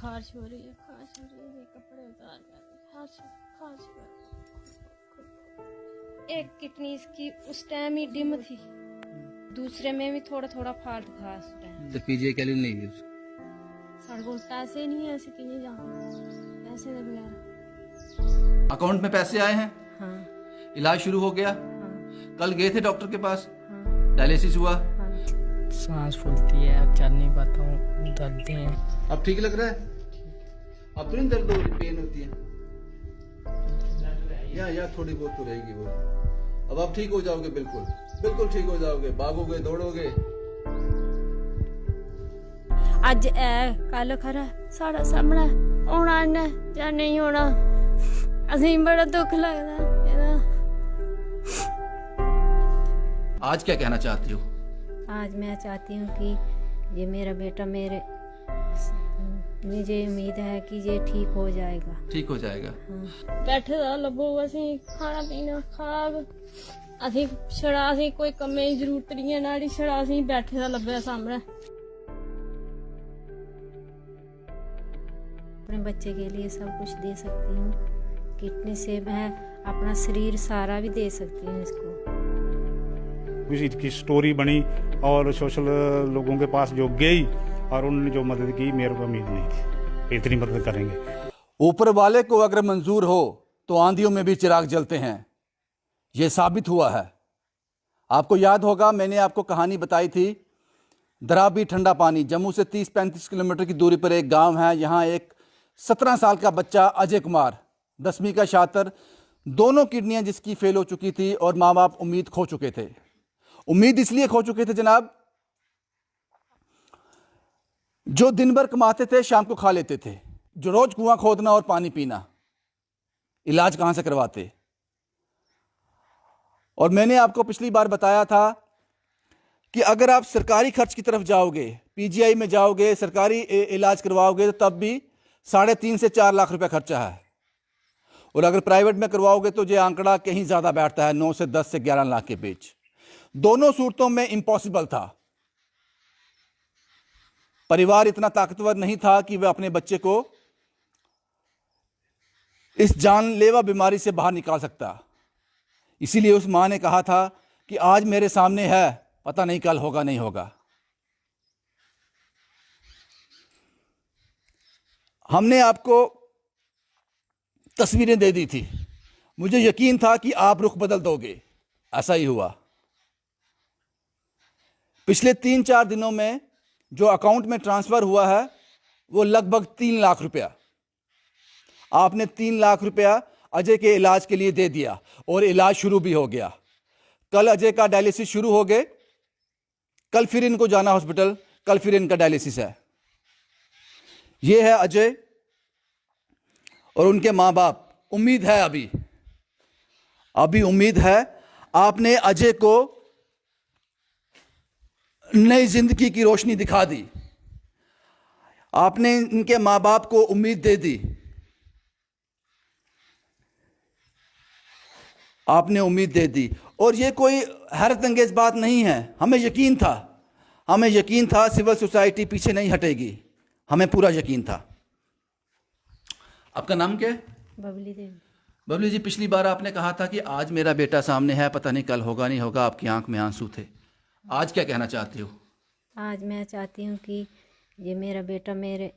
खारिश हो रही है, ये कपड़े उतार खारिश एक किडनी इसकी उस टाइम ही डिम थी, दूसरे में भी थोड़ा थोड़ा फाल्ट था उस टाइम। तो पीजीआई कैलिन नहीं है साढ़े को पैसे नहीं है, ऐसे कि नहीं जाऊँ पैसे दे बगैर। अकाउंट में पैसे आए हैं? हाँ इलाज शुरू हो गया? हाँ कल गए थे डॉक्टर के पास? हाँ डायलिसिस हुआ? हाँ। सांस फूलती है, अब चल नहीं पाता हूँ, दर्द हैं। अब ठीक लग रहा है? अब तो नहीं दर्द हो रही, पेन होती है या थोड़ी बहुत तो रहेगी वो। अब आप ठीक हो जाओगे, बिल्कुल बिल्कुल ठीक हो जाओगे, भागोगे दौड़ोगे। अज है कल खरा साढ़ा सामने आना इन्ने या नहीं होना, असें बड़ा दुख लगदा एदा। आज क्या कहना चाहती हो? आज मैं चाहती हूँ कि ये मेरा बेटा मुझे उम्मीद है कि ये ठीक हो जाएगा। ठीक हो जाएगा। हाँ। बैठे दा लब्बो असें खाना पीना खाग, असें छड़ा असें कोई कम्मे दी जरूरत नहीं है नाड़ी, छड़ा असें बैठे दा लब्बे सामने। अपने बच्चे के लिए सब कुछ दे सकती हूँ, किडनी से मैं अपना शरीर सारा भी दे सकती हूँ इसको। इसकी स्टोरी बनी और सोशल लोगों के पास जो गई और उन्होंने जो मदद की, मेरे को उम्मीद नहीं थी कि इतनी मदद करेंगे। ऊपर वाले को अगर मंजूर हो तो आंधियों में भी चिराग जलते हैं, यह साबित हुआ है। आपको याद होगा मैंने आपको कहानी बताई थी, दराबी ठंडा पानी, जम्मू से 30-35 किलोमीटर की दूरी पर एक गांव है। यहाँ एक 17 साल का बच्चा अजय कुमार, 10वीं का छात्र, दोनों किडनियां जिसकी फेल हो चुकी थी और माँ बाप उम्मीद खो चुके थे। उम्मीद इसलिए खो चुके थे जनाब, जो दिन भर कमाते थे शाम को खा लेते थे, जो रोज कुआं खोदना और पानी पीना, इलाज कहां से करवाते। और मैंने आपको पिछली बार बताया था कि अगर आप सरकारी खर्च की तरफ जाओगे, पीजीआई में जाओगे, सरकारी इलाज करवाओगे तो तब भी 3.5 से 4 लाख रुपया खर्चा है। और अगर प्राइवेट में करवाओगे तो ये आंकड़ा कहीं ज्यादा बैठता है, 9 से 10 से 11 लाख के बीच। दोनों सूरतों में इम्पॉसिबल था। परिवार इतना ताकतवर नहीं था कि वह अपने बच्चे को इस जानलेवा बीमारी से बाहर निकाल सकता। इसीलिए उस मां ने कहा था कि आज मेरे सामने है, पता नहीं कल होगा नहीं होगा। हमने आपको तस्वीरें दे दी थी, मुझे यकीन था कि आप रुख बदल दोगे, ऐसा ही हुआ। पिछले 3-4 दिनों में जो अकाउंट में ट्रांसफर हुआ है वो लगभग 3 लाख रुपया। आपने 3 लाख रुपया अजय के इलाज के लिए दे दिया और इलाज शुरू भी हो गया। कल अजय का डायलिसिस शुरू हो गए, कल फिर इनको जाना हॉस्पिटल, कल फिर इनका डायलिसिस है। ये है अजय और उनके माँ बाप। उम्मीद है, अभी उम्मीद है। आपने अजय को नई जिंदगी की रोशनी दिखा दी, आपने इनके माँ बाप को उम्मीद दे दी, आपने उम्मीद दे दी। और ये कोई हैरत अंगेज बात नहीं है, हमें यकीन था सिविल सोसाइटी पीछे नहीं हटेगी, हमें पूरा यकीन था। आपका नाम क्या है? बबली देवी। बबली जी, पिछली बार आपने कहा था कि आज मेरा बेटा सामने है, पता नहीं कल होगा नहीं होगा, आपकी आंख में आंसू थे। आज क्या कहना चाहती हो? आज मैं चाहती हूँ कि ये मेरा बेटा मुझे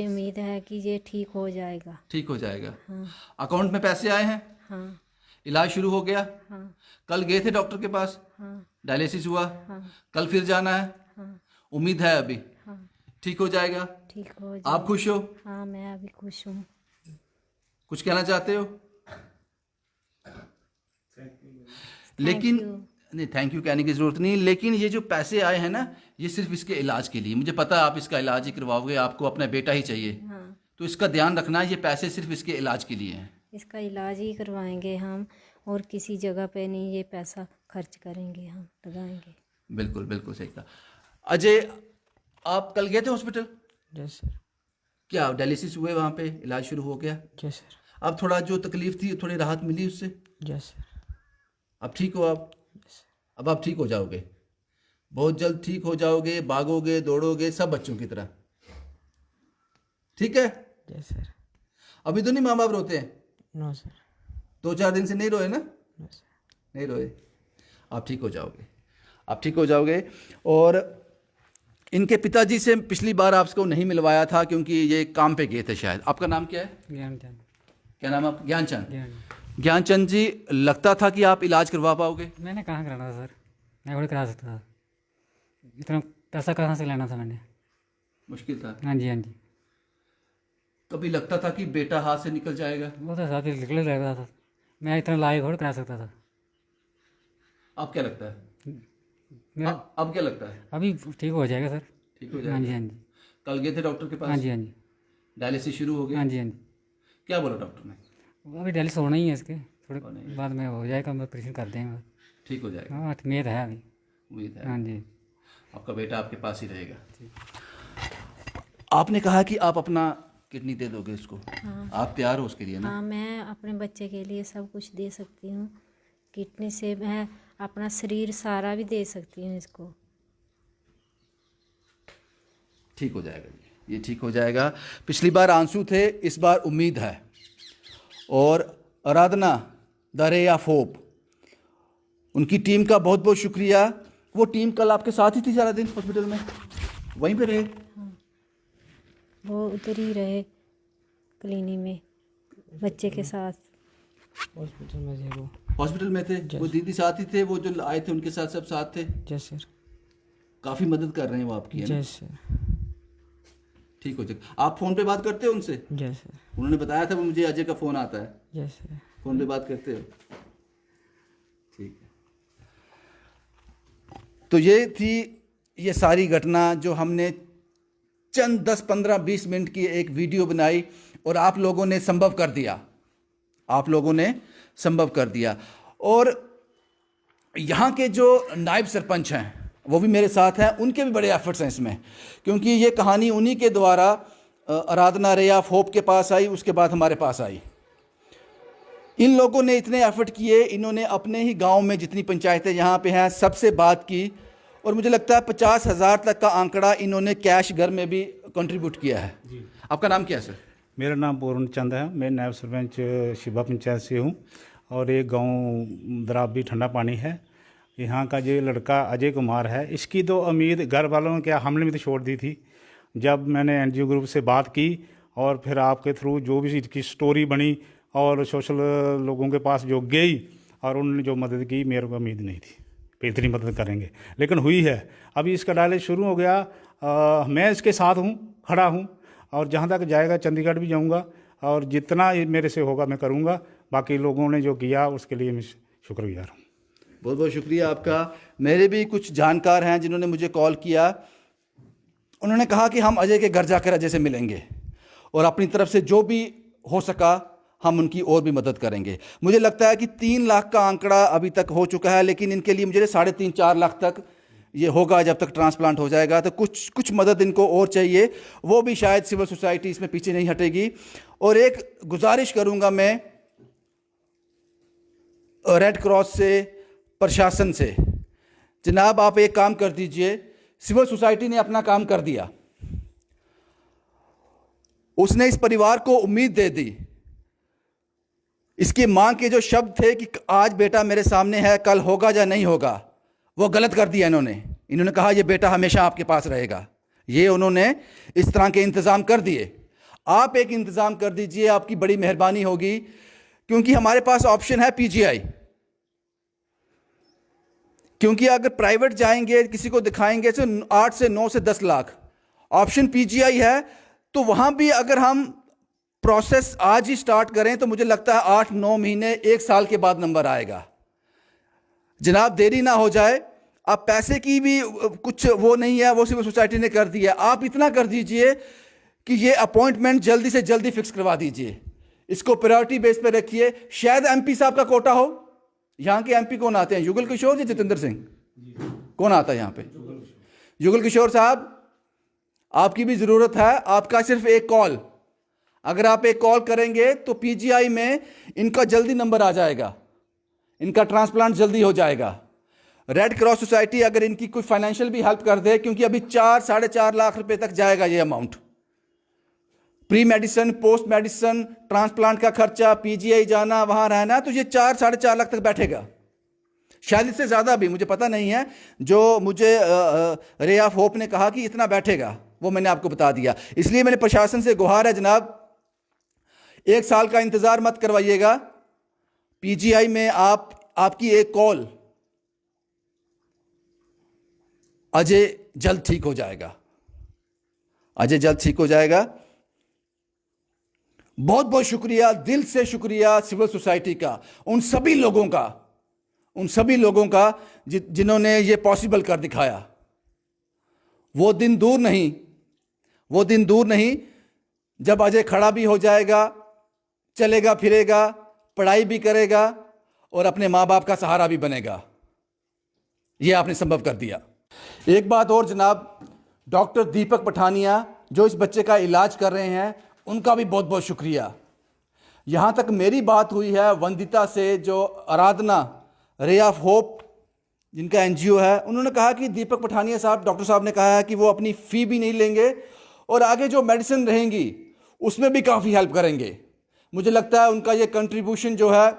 उम्मीद है कि ये ठीक हो जाएगा। ठीक हो जाएगा। हाँ अकाउंट में पैसे आए हैं? हाँ इलाज शुरू हो गया? हाँ कल गए थे डॉक्टर के पास? हाँ डायलिसिस हुआ? हाँ कल फिर जाना है? हाँ उम्मीद है अभी हाँ ठीक हो जाएगा। ठीक हो आप जाएगा। खुश हो? हाँ मैं अभी खुश हूँ। कुछ कहना चाहते हो? लेकिन नहीं, थैंक यू कहने की जरूरत नहीं, लेकिन ये जो पैसे आए हैं ना, ये सिर्फ इसके इलाज के लिए। मुझे पता है आप इसका इलाज ही करवाओगे, आपको अपना बेटा ही चाहिए। हाँ तो इसका ध्यान रखना, ये पैसे सिर्फ इसके इलाज के लिए हैं। इसका इलाज ही करवाएंगे हम, और किसी जगह पे नहीं ये पैसा खर्च करेंगे, हम लगाएंगे। बिल्कुल बिल्कुल सही कहा। अजय, आप कल गए थे हॉस्पिटल? Yes sir. क्या डायलिसिस हुए, वहाँ पे इलाज शुरू हो गया? Yes sir. अब थोड़ा जो तकलीफ थी थोड़ी राहत मिली उससे? Yes sir. अब ठीक हो आप? अब आप ठीक हो जाओगे, बहुत जल्द ठीक हो जाओगे, भागोगे दौड़ोगे सब बच्चों की तरह। ठीक है? Yes sir. अभी तो नहीं माँ बाप रोते हैं? No sir. 2-4 दिन से नहीं रोए ना? No sir. नहीं रोए। आप ठीक हो जाओगे, आप ठीक हो जाओगे। और इनके पिताजी से पिछली बार आपको नहीं मिलवाया था क्योंकि ये काम पे गए थे शायद। आपका नाम क्या है? ज्ञानचंद। क्या नाम है आप? ज्ञानचंद। ज्ञान। ज्ञानचंद जी, लगता था कि आप इलाज करवा पाओगे? मैंने कहाँ कराना था सर, मैं थोड़ी करा सकता था, इतना पैसा कहाँ से लेना था मैंने। मुश्किल था। हाँ जी हाँ जी। कभी लगता था कि बेटा हाथ से निकल जाएगा? वो तो साथ ही निकले रहता था, मैं इतना लायक थोड़ी करा सकता था। अब क्या लगता है? मेरा अब क्या लगता है? अभी ठीक हो जाएगा सर। ठीक हो हाँ जाएगा? जी हाँ जी। कल गए थे डॉक्टर के हाँ पास? जी हाँ जी। डायलिसिस शुरू हो गया? हाँ जी हाँ जी। क्या बोला डॉक्टर ने? वो अभी डायलिसिस होना ही है इसके, थोड़े होना ही है। बाद में हो जाएगा, मैं ऑपरेशन कर देंगे। ठीक हो जाएगा, हाँ उम्मीद है अभी। उम्मीद है। हाँ जी। आपका बेटा आपके पास ही रहेगा। आपने कहा कि आप अपना किडनी दे दोगे इसको। हाँ। आप तैयार हो उसके लिए ना? हाँ, मैं अपने बच्चे के लिए सब कुछ दे सकती हूँ। किडनी से मैं अपना शरीर सारा भी दे सकती हूँ इसको। ठीक हो जाएगा ये ठीक हो जाएगा। पिछली बार आंसू थे, इस बार उम्मीद है। और आराधना द रे ऑफ होप, उनकी टीम का बहुत बहुत शुक्रिया। वो टीम कल आपके साथ ही थी सारा दिन हॉस्पिटल में, वहीं पे रहे? वो उधर ही रहे क्लिनिक में बच्चे के साथ। हॉस्पिटल में थे वो। हॉस्पिटल में थे वो? दीदी साथ ही थे? वो जो आए थे उनके साथ सब साथ थे? Yes sir. काफ़ी मदद कर रहे हैं वो आपकी, है ना? Yes sir. ठीक हो जाएगा। आप फ़ोन पे बात करते हो उनसे? Yes sir. उन्होंने बताया था वो मुझे अजय का फ़ोन आता है। Yes sir. फ़ोन पे बात करते हो? ठीक है। तो ये थी ये सारी घटना जो हमने चंद 10-15-20 मिनट की एक वीडियो बनाई और आप लोगों ने संभव कर दिया। आप लोगों ने संभव कर दिया। और यहाँ के जो नायब सरपंच हैं वो भी मेरे साथ हैं, उनके भी बड़े एफर्ट्स हैं इसमें, क्योंकि ये कहानी उन्हीं के द्वारा आराधना रे ऑफ होप के पास आई, उसके बाद हमारे पास आई। इन लोगों ने इतने एफर्ट किए, इन्होंने अपने ही गांव में जितनी पंचायतें यहाँ पे हैं सबसे बात की, और मुझे लगता है 50,000 तक का आंकड़ा इन्होंने कैश घर में भी कंट्रीब्यूट किया है। आपका नाम क्या है सर? मेरा नाम पूर्ण चंद है, मैं नायब सरपंच शिवा पंचायत से हूँ। और एक गांव दराबी ठंडा पानी है, यहाँ का जो लड़का अजय कुमार है, इसकी तो उम्मीद घर वालों ने क्या हमने भी तो छोड़ दी थी। जब मैंने एनजीओ ग्रुप से बात की और फिर आपके थ्रू जो भी इसकी स्टोरी बनी और सोशल लोगों के पास जो गई और उन्होंने जो मदद की, मेरे को उम्मीद नहीं थी कि इतनी मदद करेंगे, लेकिन हुई है। अभी इसका डायलिसिस शुरू हो गया। मैं इसके साथ हूँ, खड़ा हूँ, और जहाँ तक जाएगा चंडीगढ़ भी जाऊँगा, और जितना मेरे से होगा मैं करूँगा। बाकी लोगों ने जो किया उसके लिए मैं शुक्रगुजार हूँ। बहुत बहुत शुक्रिया आपका। मेरे भी कुछ जानकार हैं जिन्होंने मुझे कॉल किया, उन्होंने कहा कि हम अजय के घर जाकर अजय से मिलेंगे और अपनी तरफ से जो भी हो सका हम उनकी और भी मदद करेंगे। मुझे लगता है कि 3 लाख का आंकड़ा अभी तक हो चुका है, लेकिन इनके लिए मुझे 3.5-4 लाख तक ये होगा जब तक ट्रांसप्लांट हो जाएगा। तो कुछ मदद इनको और चाहिए, वो भी शायद सिविल सोसाइटी इसमें पीछे नहीं हटेगी। और एक गुजारिश करूंगा मैं रेड क्रॉस से, प्रशासन से, जनाब आप एक काम कर दीजिए। सिविल सोसाइटी ने अपना काम कर दिया, उसने इस परिवार को उम्मीद दे दी। इसकी मां के जो शब्द थे कि आज बेटा मेरे सामने है, कल होगा या नहीं होगा, वो गलत कर दिया इन्होंने कहा ये बेटा हमेशा आपके पास रहेगा। ये उन्होंने इस तरह के इंतज़ाम कर दिए। आप एक इंतज़ाम कर दीजिए, आपकी बड़ी मेहरबानी होगी, क्योंकि हमारे पास ऑप्शन है पीजीआई। क्योंकि अगर प्राइवेट जाएंगे, किसी को दिखाएंगे तो 8 से 9 से 10 लाख, ऑप्शन पीजीआई है। तो वहां भी अगर हम प्रोसेस आज ही स्टार्ट करें तो मुझे लगता है 8-9 महीने, 1 साल के बाद नंबर आएगा। जनाब देरी ना हो जाए। अब पैसे की भी कुछ वो नहीं है, वो सिविल सोसाइटी ने कर दिया। आप इतना कर दीजिए कि ये अपॉइंटमेंट जल्दी से जल्दी फिक्स करवा दीजिए, इसको प्रायोरिटी बेस पे रखिए। शायद एमपी साहब का कोटा हो। यहाँ के एमपी कौन आते हैं, युगल किशोर या जितेंद्र सिंह? कौन आता है यहाँ पे? युगल किशोर साहब, आपकी भी ज़रूरत है। आपका सिर्फ एक कॉल, अगर आप एक कॉल करेंगे तो पीजीआई में इनका जल्दी नंबर आ जाएगा, इनका ट्रांसप्लांट जल्दी हो जाएगा। रेड क्रॉस सोसाइटी अगर इनकी कोई फाइनेंशियल भी हेल्प कर दे, क्योंकि अभी 4-4.5 लाख रुपए तक जाएगा ये amount, pre medicine, post medicine, transplant का खर्चा, पीजीआई जाना, वहां रहना, तो ये 4-4.5 लाख तक बैठेगा, शायद इससे ज़्यादा भी, मुझे पता नहीं है। जो मुझे रे ऑफ होप ने कहा कि इतना बैठेगा, वो मैंने आपको बता दिया। इसलिए मैंने प्रशासन से गुहार है जनाब, 1 साल का इंतज़ार मत करवाइएगा। पीजीआई में आपकी एक कॉल, अजय जल्द ठीक हो जाएगा, अजय जल्द ठीक हो जाएगा। बहुत बहुत शुक्रिया, दिल से शुक्रिया सिविल सोसाइटी का, उन सभी लोगों का जिन्होंने ये पॉसिबल कर दिखाया। वो दिन दूर नहीं जब अजय खड़ा भी हो जाएगा, चलेगा फिरेगा, पढ़ाई भी करेगा और अपने माँ बाप का सहारा भी बनेगा। ये आपने संभव कर दिया। एक बात और जनाब, डॉक्टर दीपक पठानिया जो इस बच्चे का इलाज कर रहे हैं, उनका भी बहुत बहुत शुक्रिया। यहाँ तक मेरी बात हुई है वंदिता से, जो आराधना रे ऑफ होप जिनका एनजीओ है, उन्होंने कहा कि दीपक पठानिया साहब, डॉक्टर साहब ने कहा है कि वो अपनी फ़ी भी नहीं लेंगे और आगे जो मेडिसिन रहेंगी उसमें भी काफ़ी हेल्प करेंगे। मुझे लगता है उनका ये कंट्रीब्यूशन जो है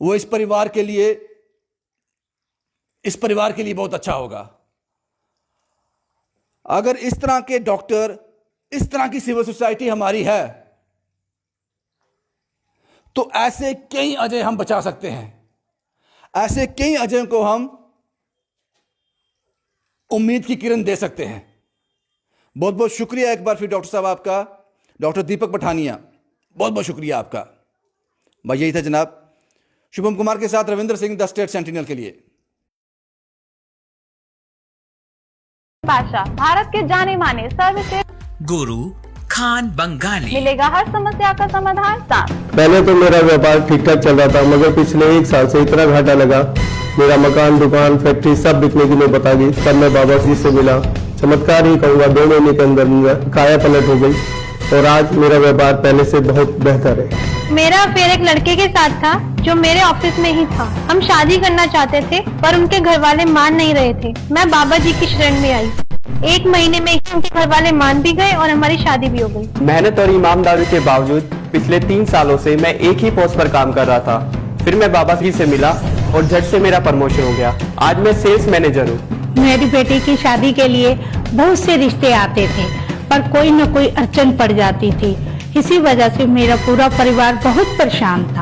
वो इस परिवार के लिए बहुत अच्छा होगा। अगर इस तरह के डॉक्टर, इस तरह की सिविल सोसाइटी हमारी है, तो ऐसे कई अजय हम बचा सकते हैं, ऐसे कई अजय को हम उम्मीद की किरण दे सकते हैं। बहुत बहुत शुक्रिया एक बार फिर डॉक्टर साहब आपका, डॉक्टर दीपक पठानिया, बहुत बहुत शुक्रिया आपका। भाई यही था जनाब। शुभम कुमार के साथ Ravindra Singh, the state sentinel के लिए। पाशा, भारत के जाने माने सर्वश्रेष्ठ गुरु खान बंगाली। मिलेगा हर समस्या का समाधान साथ। पहले तो मेरा व्यापार ठीक ठाक चल रहा था, मगर पिछले 1 साल से इतना घाटा लगा, मेरा मकान, दुकान, फैक्ट्री सब बिकने की नौबत आ गई। तब मैं बाबा जी से मिला, चमत्कार ही कहूँगा, 2 महीने के अंदर काया पलट हो गई और आज मेरा व्यापार पहले से बहुत बेहतर है। मेरा अफेयर एक लड़के के साथ था जो मेरे ऑफिस में ही था। हम शादी करना चाहते थे पर उनके घर वाले मान नहीं रहे थे। मैं बाबा जी की शरण में आई, 1 महीने में ही उनके घर वाले मान भी गए और हमारी शादी भी हो गई। मेहनत और ईमानदारी के बावजूद पिछले 3 सालों से मैं एक ही पोस्ट पर काम कर रहा था। फिर मैं बाबा जी से मिला और झट से मेरा प्रमोशन हो गया। आज मैं सेल्स मैनेजर हूँ। मेरी बेटी की शादी के लिए बहुत से रिश्ते आते थे, पर कोई न कोई अड़चन पड़ जाती थी। इसी वजह से मेरा पूरा परिवार बहुत परेशान था।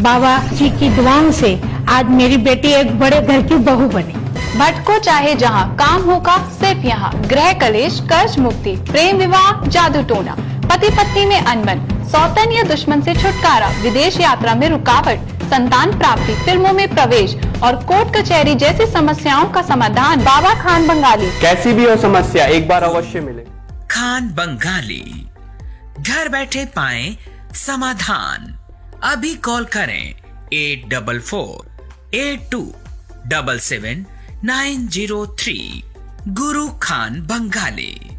बाबा जी की दुआओं से आज मेरी बेटी एक बड़े घर की बहू बनी। भटको चाहे जहाँ, काम होगा सिर्फ यहाँ। गृह कलेश, कर्ज मुक्ति, प्रेम विवाह, जादू टोना, पति पत्नी में अनबन, सौतन या दुश्मन से छुटकारा, विदेश यात्रा में रुकावट, संतान प्राप्ति, फिल्मों में प्रवेश और कोर्ट कचहरी जैसी समस्याओं का समाधान बाबा खान बंगाली। कैसी भी हो समस्या, एक बार अवश्य मिले। खान बंगाली, घर बैठे पाएं समाधान। अभी कॉल करें 8448277903। गुरु खान बंगाली।